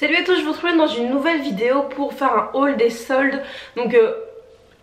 Salut à tous, je vous retrouve dans une nouvelle vidéo pour faire un haul des soldes. Donc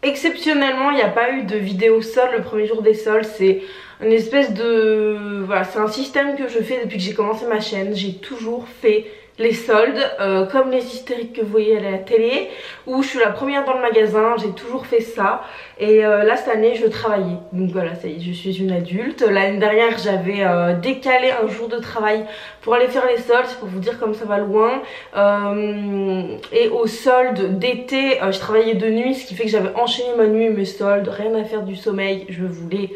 exceptionnellement il n'y a pas eu de vidéo solde le premier jour des soldes. C'est une espèce de... Voilà, c'est un système que je fais depuis que j'ai commencé ma chaîne. J'ai toujours fait les soldes comme les hystériques que vous voyez à la télé, où je suis la première dans le magasin. J'ai toujours fait ça et là cette année je travaillais, donc voilà, ça y est, je suis une adulte. L'année dernière j'avais décalé un jour de travail pour aller faire les soldes, c'est pour vous dire comme ça va loin. Et aux soldes d'été je travaillais de nuit, ce qui fait que j'avais enchaîné ma nuit et mes soldes, rien à faire du sommeil, je voulais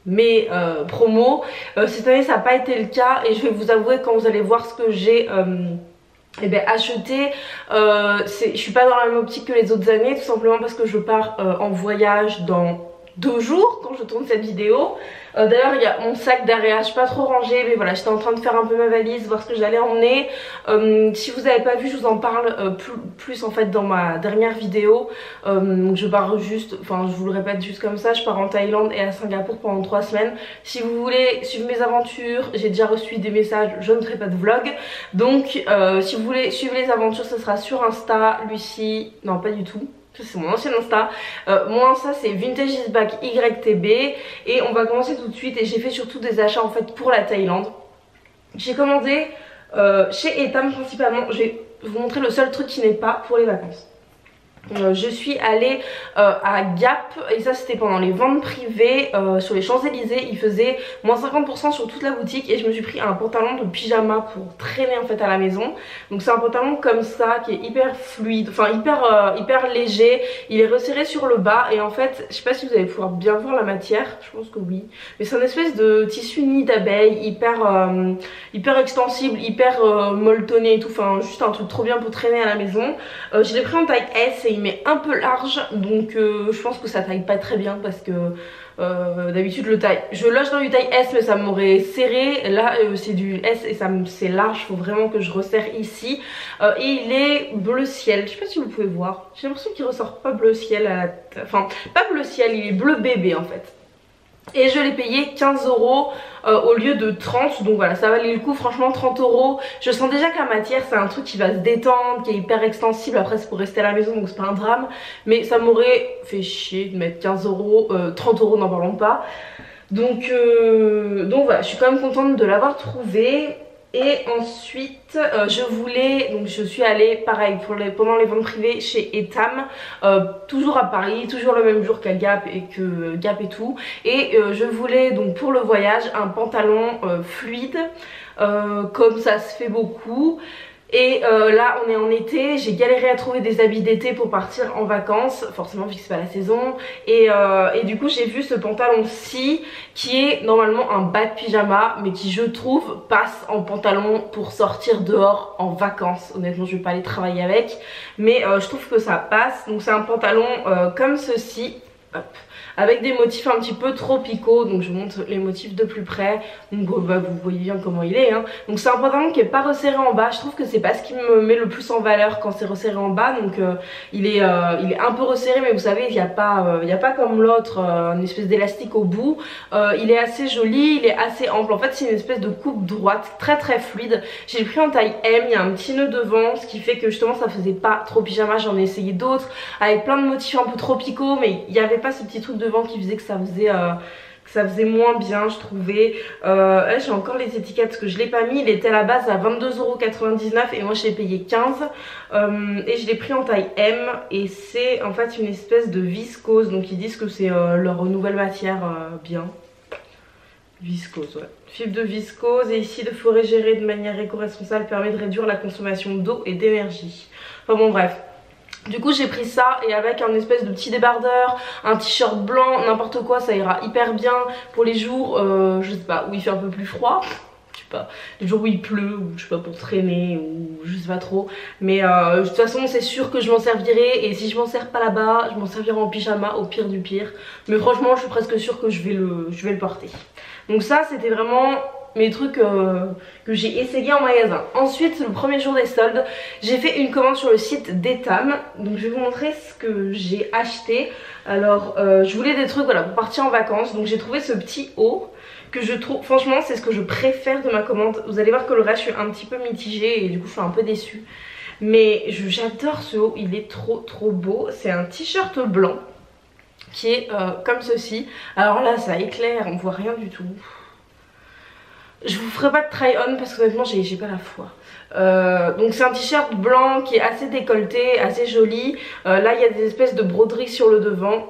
mes promos. Cette année ça n'a pas été le cas et je vais vous avouer, quand vous allez voir ce que j'ai acheté, je suis pas dans la même optique que les autres années, tout simplement parce que je pars en voyage dans 2 jours quand je tourne cette vidéo. D'ailleurs il y a mon sac derrière, je suis pas trop rangée, mais voilà, j'étais en train de faire un peu ma valise, voir ce que j'allais emmener. Si vous avez pas vu, je vous en parle plus en fait dans ma dernière vidéo. Je pars juste, enfin je vous le répète juste comme ça, je pars en Thaïlande et à Singapour pendant 3 semaines. Si vous voulez suivre mes aventures, j'ai déjà reçu des messages, je ne ferai pas de vlog. Donc si vous voulez suivre les aventures, ce sera sur Insta, Lucie, non pas du tout, c'est mon ancien Insta. Mon Insta c'est Vintage is Back YTB et on va commencer tout de suite. Et j'ai fait surtout des achats en fait pour la Thaïlande. J'ai commandé chez Etam principalement. Je vais vous montrer le seul truc qui n'est pas pour les vacances. Je suis allée à Gap et ça c'était pendant les ventes privées sur les Champs-Élysées. Il faisait moins 50% sur toute la boutique et je me suis pris un pantalon de pyjama pour traîner en fait à la maison. Donc c'est un pantalon comme ça qui est hyper fluide, enfin hyper léger. Il est resserré sur le bas et en fait je sais pas si vous allez pouvoir bien voir la matière, je pense que oui, mais c'est une espèce de tissu nid d'abeille hyper extensible, hyper molletonné et tout, enfin juste un truc trop bien pour traîner à la maison. Je l'ai pris en taille S et il m'est un peu large, donc je pense que ça taille pas très bien parce que d'habitude je loge dans du taille S mais ça m'aurait serré. Là c'est du S et c'est large, faut vraiment que je resserre ici. Et il est bleu ciel, je sais pas si vous pouvez voir, j'ai l'impression qu'il ressort pas bleu ciel à la... enfin pas bleu ciel, il est bleu bébé en fait. Et je l'ai payé 15 € au lieu de 30, donc voilà, ça valait le coup, franchement 30 €. Je sens déjà que la matière c'est un truc qui va se détendre, qui est hyper extensible. Après c'est pour rester à la maison donc c'est pas un drame, mais ça m'aurait fait chier de mettre 15 €, 30 € n'en parlons pas. Donc voilà, je suis quand même contente de l'avoir trouvé. Et ensuite je suis allée pareil pendant les ventes privées chez Etam, toujours à Paris, toujours le même jour qu'à Gap et tout. Et je voulais donc pour le voyage un pantalon fluide, comme ça se fait beaucoup. Et là on est en été, j'ai galéré à trouver des habits d'été pour partir en vacances, forcément vu que c'est pas la saison. Et du coup j'ai vu ce pantalon-ci qui est normalement un bas de pyjama, mais qui je trouve passe en pantalon pour sortir dehors en vacances. Honnêtement je vais pas aller travailler avec, mais je trouve que ça passe. Donc c'est un pantalon comme ceci, hop, avec des motifs un petit peu tropicaux. Donc je vous montre les motifs de plus près. Donc vous voyez bien comment il est, hein. Donc c'est un pantalon qui est pas resserré en bas. Je trouve que c'est pas ce qui me met le plus en valeur quand c'est resserré en bas. Donc il est un peu resserré, mais vous savez il n'y a pas comme l'autre une espèce d'élastique au bout. Il est assez joli, il est assez ample. En fait c'est une espèce de coupe droite très très fluide. J'ai pris en taille M, il y a un petit nœud devant, ce qui fait que justement ça faisait pas trop pyjama. J'en ai essayé d'autres avec plein de motifs un peu tropicaux, mais il n'y avait pas ce petit truc devant qui faisait que ça faisait moins bien, je trouvais. Là j'ai encore les étiquettes parce que je l'ai pas mis. Il était à la base à 22,99 € et moi je l'ai payé 15 €. Et je l'ai pris en taille M et c'est en fait une espèce de viscose. Donc ils disent que c'est leur nouvelle matière bien. Viscose, ouais. Fibre de viscose et ici de forêt gérée de manière éco-responsable permet de réduire la consommation d'eau et d'énergie. Enfin bon bref. Du coup j'ai pris ça et avec un espèce de petit débardeur, un t-shirt blanc, n'importe quoi, ça ira hyper bien pour les jours, je sais pas, où il fait un peu plus froid. Je sais pas, les jours où il pleut, ou je sais pas, pour traîner, ou je sais pas trop. Mais de toute façon c'est sûr que je m'en servirai. Et si je m'en sers pas là-bas, je m'en servirai en pyjama au pire du pire. Mais franchement je suis presque sûre que je vais le porter. Donc ça c'était vraiment mes trucs que j'ai essayé en magasin. Ensuite le premier jour des soldes, j'ai fait une commande sur le site d'Etam. Donc je vais vous montrer ce que j'ai acheté. Alors je voulais des trucs voilà, pour partir en vacances. Donc j'ai trouvé ce petit haut que je trouve, franchement c'est ce que je préfère de ma commande. Vous allez voir que le reste je suis un petit peu mitigée et du coup je suis un peu déçue. Mais j'adore ce haut, il est trop beau. C'est un t-shirt blanc qui est comme ceci. Alors là ça éclaire, on voit rien du tout. Je vous ferai pas de try on parce que honnêtement j'ai pas la foi. Donc c'est un t-shirt blanc qui est assez décolleté, assez joli. Là il y a des espèces de broderies sur le devant.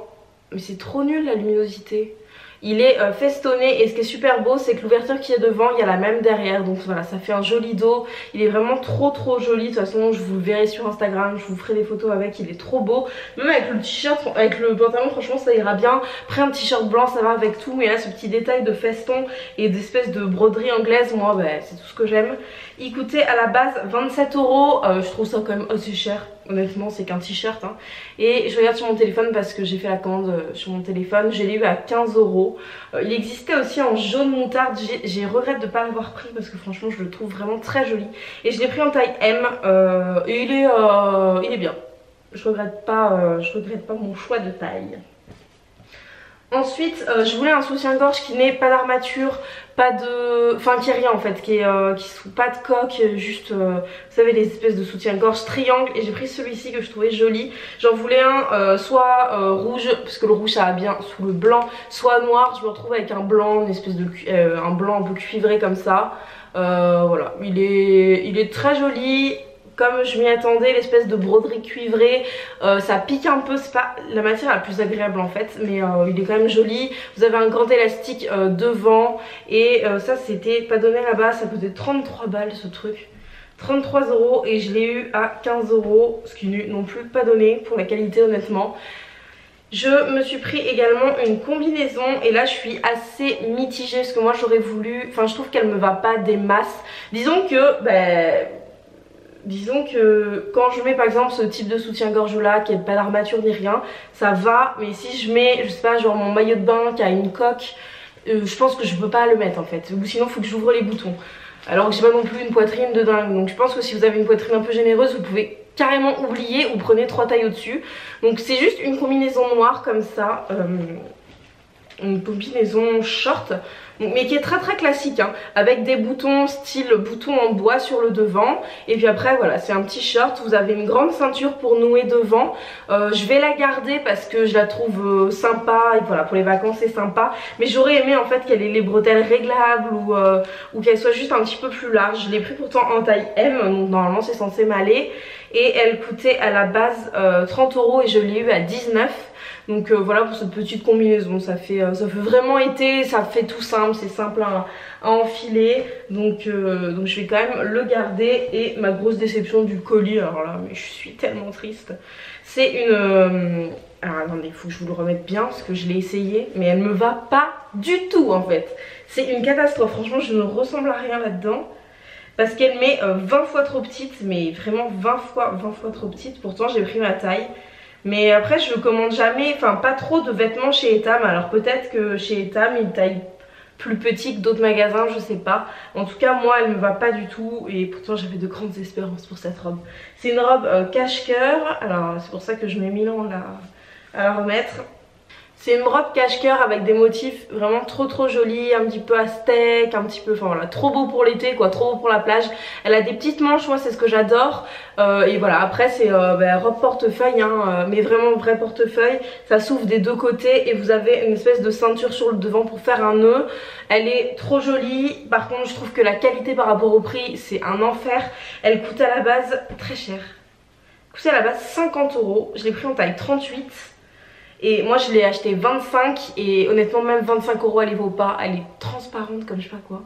Mais c'est trop nul la luminosité. Il est festonné et ce qui est super beau c'est que l'ouverture qui est devant il y a la même derrière, donc voilà ça fait un joli dos. Il est vraiment trop joli, de toute façon je vous le verrai sur Instagram, je vous ferai des photos avec, il est trop beau. Même avec le t-shirt, avec le pantalon franchement ça ira bien. Après un t-shirt blanc ça va avec tout, mais là ce petit détail de feston et d'espèce de broderie anglaise, moi bah, c'est tout ce que j'aime. Il coûtait à la base 27 €, je trouve ça quand même assez cher. Honnêtement c'est qu'un t-shirt hein. Et je regarde sur mon téléphone parce que j'ai fait la commande sur mon téléphone. Je l'ai eu à 15 €. Il existait aussi en jaune moutarde. J'ai regret de ne pas l'avoir pris parce que franchement je le trouve vraiment très joli. Et je l'ai pris en taille M et il est bien. Je regrette pas mon choix de taille. Ensuite je voulais un soutien-gorge qui n'ait pas d'armature, pas de... Enfin qui est rien en fait, qui pas de coque, juste vous savez les espèces de soutien-gorge triangle. Et j'ai pris celui-ci que je trouvais joli. J'en voulais un soit rouge, parce que le rouge ça va bien sous le blanc, soit noir. Je me retrouve avec un blanc, une espèce de un blanc un peu cuivré comme ça. Voilà, il est très joli. Comme je m'y attendais, l'espèce de broderie cuivrée, ça pique un peu, c'est pas la matière la plus agréable en fait, mais il est quand même joli. Vous avez un grand élastique devant et ça c'était pas donné là-bas, ça coûtait 33 balles ce truc. 33 € et je l'ai eu à 15 €, ce qui n'est non plus pas donné pour la qualité honnêtement. Je me suis pris également une combinaison et là je suis assez mitigée parce que moi j'aurais voulu, enfin je trouve qu'elle me va pas des masses. Disons que quand je mets par exemple ce type de soutien-gorge là qui n'a pas d'armature ni rien, ça va, mais si je mets, je sais pas, genre mon maillot de bain qui a une coque, je pense que je peux pas le mettre en fait, ou sinon il faut que j'ouvre les boutons. Alors que j'ai pas non plus une poitrine de dingue, donc je pense que si vous avez une poitrine un peu généreuse, vous pouvez carrément oublier ou prenez 3 tailles au-dessus. Donc c'est juste une combinaison noire comme ça, une combinaison short, mais qui est très classique hein, avec des boutons style boutons en bois sur le devant. Et puis après voilà, c'est un petit short. Vous avez une grande ceinture pour nouer devant. Je vais la garder parce que je la trouve sympa et voilà, pour les vacances c'est sympa. Mais j'aurais aimé en fait qu'elle ait les bretelles réglables ou qu'elle soit juste un petit peu plus large. Je l'ai pris pourtant en taille M, donc normalement c'est censé m'aller. Et elle coûtait à la base 30 € et je l'ai eu à 19 €. Donc voilà pour cette petite combinaison, ça fait vraiment été, ça fait tout simple, c'est simple à enfiler. Donc je vais quand même le garder. Et ma grosse déception du colis, alors là mais je suis tellement triste. C'est une... alors attendez, il faut que je vous le remette bien parce que je l'ai essayé mais elle me va pas du tout en fait. C'est une catastrophe, franchement je ne ressemble à rien là-dedans. Parce qu'elle m'est 20 fois trop petite, mais vraiment 20 fois trop petite. Pourtant j'ai pris ma taille. Mais après je commande jamais, enfin pas trop de vêtements chez Etam. Alors peut-être que chez Etam ils taillent plus petit que d'autres magasins, je sais pas. En tout cas moi elle me va pas du tout. Et pourtant j'avais de grandes espérances pour cette robe. C'est une robe cache-cœur. Alors c'est pour ça que je mets 1000 ans à la remettre. C'est une robe cache-cœur avec des motifs vraiment trop jolis, un petit peu aztèque, un petit peu, enfin voilà, trop beau pour l'été quoi, trop beau pour la plage. Elle a des petites manches, moi c'est ce que j'adore. Et voilà, après c'est robe portefeuille, hein, mais vraiment vrai portefeuille. Ça s'ouvre des deux côtés et vous avez une espèce de ceinture sur le devant pour faire un nœud. Elle est trop jolie, par contre je trouve que la qualité par rapport au prix c'est un enfer. Elle coûte à la base très cher. Elle coûtait à la base 50 €, je l'ai pris en taille 38. Et moi je l'ai acheté 25 et honnêtement même 25 € elle y vaut pas. Elle est transparente comme je sais pas quoi.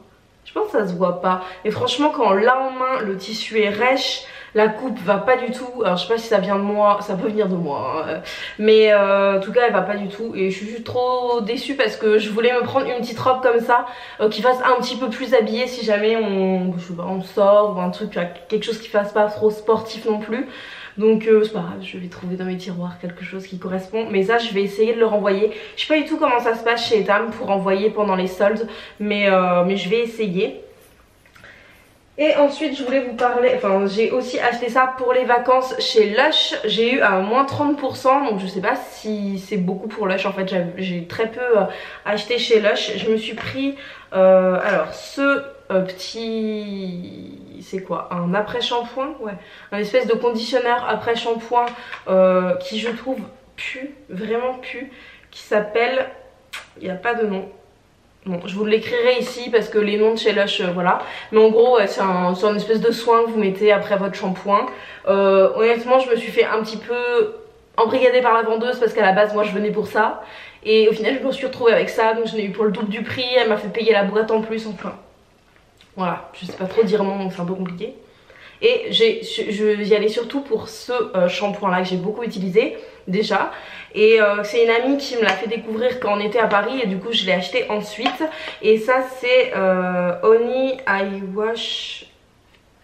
Je pense que ça se voit pas. Mais franchement quand on l'a en main, le tissu est rêche. La coupe va pas du tout. Alors je sais pas si ça vient de moi, ça peut venir de moi hein. Mais en tout cas elle va pas du tout. Et je suis juste trop déçue parce que je voulais me prendre une petite robe comme ça qui fasse un petit peu plus habillée si jamais on sort ou un truc, quelque chose qui fasse pas trop sportif non plus. Donc c'est pas grave, je vais trouver dans mes tiroirs quelque chose qui correspond. Mais ça je vais essayer de le renvoyer. Je sais pas du tout comment ça se passe chez Etam pour renvoyer pendant les soldes. Mais je vais essayer. Et ensuite je voulais vous parler, enfin j'ai aussi acheté ça pour les vacances chez Lush. J'ai eu à moins 30%, donc je sais pas si c'est beaucoup pour Lush. En fait j'ai très peu acheté chez Lush. Je me suis pris alors ce petit... c'est quoi? Un après-shampoing? Ouais. Un espèce de conditionneur après-shampoing qui je trouve pue, vraiment pue, qui s'appelle... il n'y a pas de nom. Bon, je vous l'écrirai ici parce que les noms de chez Lush, voilà. Mais en gros, ouais, c'est un espèce de soin que vous mettez après votre shampoing. Honnêtement, je me suis fait un petit peu embrigader par la vendeuse parce qu'à la base, moi, je venais pour ça. Et au final, je me suis retrouvée avec ça. Donc, je l'ai eu pour le double du prix. Elle m'a fait payer la boîte en plus. Enfin, voilà. Je sais pas trop dire non, donc c'est un peu compliqué. Et j'y allais surtout pour ce shampoing là que j'ai beaucoup utilisé déjà. Et c'est une amie qui me l'a fait découvrir quand on était à Paris et du coup je l'ai acheté ensuite. Et ça c'est Honey Eye Wash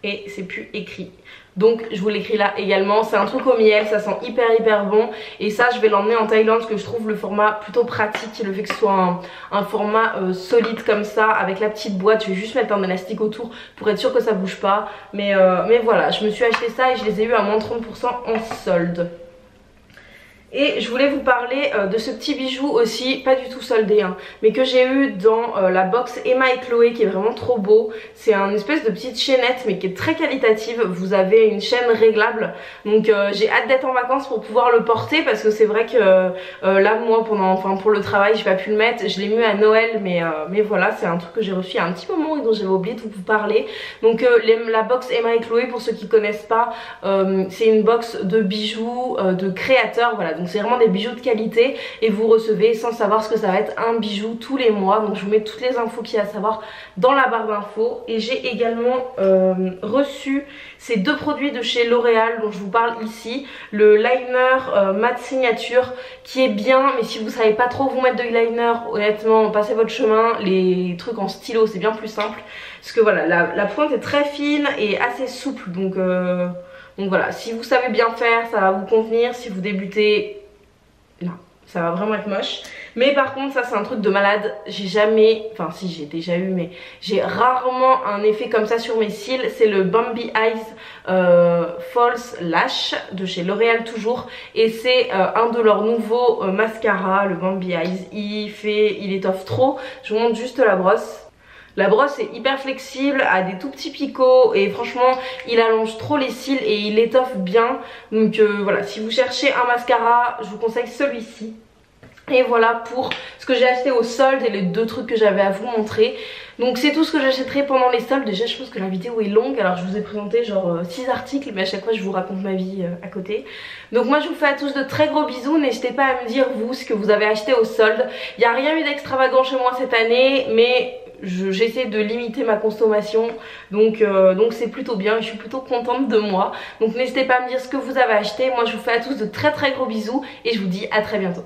et c'est plus écrit. Donc je vous l'écris là également, c'est un truc au miel, ça sent hyper bon. Et ça je vais l'emmener en Thaïlande parce que je trouve le format plutôt pratique. Le fait que ce soit un format solide comme ça, avec la petite boîte, je vais juste mettre un élastique autour pour être sûr que ça bouge pas. Mais voilà, je me suis acheté ça et je les ai eu à moins 30% en solde. Et je voulais vous parler de ce petit bijou aussi, pas du tout soldé hein, mais que j'ai eu dans la box Emma et Chloé qui est vraiment trop beau. C'est un espèce de petite chaînette mais qui est très qualitative. Vous avez une chaîne réglable, donc j'ai hâte d'être en vacances pour pouvoir le porter parce que c'est vrai que là moi pour le travail j'ai pas pu le mettre. Je l'ai mis à Noël mais voilà, c'est un truc que j'ai reçu il y a un petit moment et dont j'avais oublié de vous parler. Donc la box Emma et Chloé, pour ceux qui connaissent pas, c'est une box de bijoux de créateurs, voilà. Donc c'est vraiment des bijoux de qualité et vous recevez sans savoir ce que ça va être un bijou tous les mois. Donc je vous mets toutes les infos qu'il y a à savoir dans la barre d'infos. Et j'ai également reçu ces deux produits de chez L'Oréal dont je vous parle ici. Le liner matte signature qui est bien, mais si vous savez pas trop vous mettre de liner, honnêtement passez votre chemin. Les trucs en stylo c'est bien plus simple parce que voilà, la pointe est très fine et assez souple. Donc voilà, si vous savez bien faire ça va vous convenir. Si vous débutez, non, ça va vraiment être moche. Mais par contre ça c'est un truc de malade. J'ai jamais, enfin si j'ai déjà eu, mais j'ai rarement un effet comme ça sur mes cils. C'est le Bambi Eyes False Lash de chez L'Oréal toujours. Et c'est un de leurs nouveaux mascaras, le Bambi Eyes. Il étoffe trop. Je vous montre juste la brosse. La brosse est hyper flexible, a des tout petits picots et franchement il allonge trop les cils et il étoffe bien. Donc voilà, si vous cherchez un mascara, je vous conseille celui-ci. Et voilà pour ce que j'ai acheté au solde et les deux trucs que j'avais à vous montrer. Donc c'est tout ce que j'achèterai pendant les soldes. Déjà je pense que la vidéo est longue, alors je vous ai présenté genre 6 articles, mais à chaque fois je vous raconte ma vie à côté. Donc moi je vous fais à tous de très gros bisous. N'hésitez pas à me dire vous ce que vous avez acheté au solde. Il n'y a rien eu d'extravagant chez moi cette année, mais j'essaie de limiter ma consommation, donc c'est plutôt bien, je suis plutôt contente de moi. Donc n'hésitez pas à me dire ce que vous avez acheté. Moi je vous fais à tous de très gros bisous et je vous dis à très bientôt.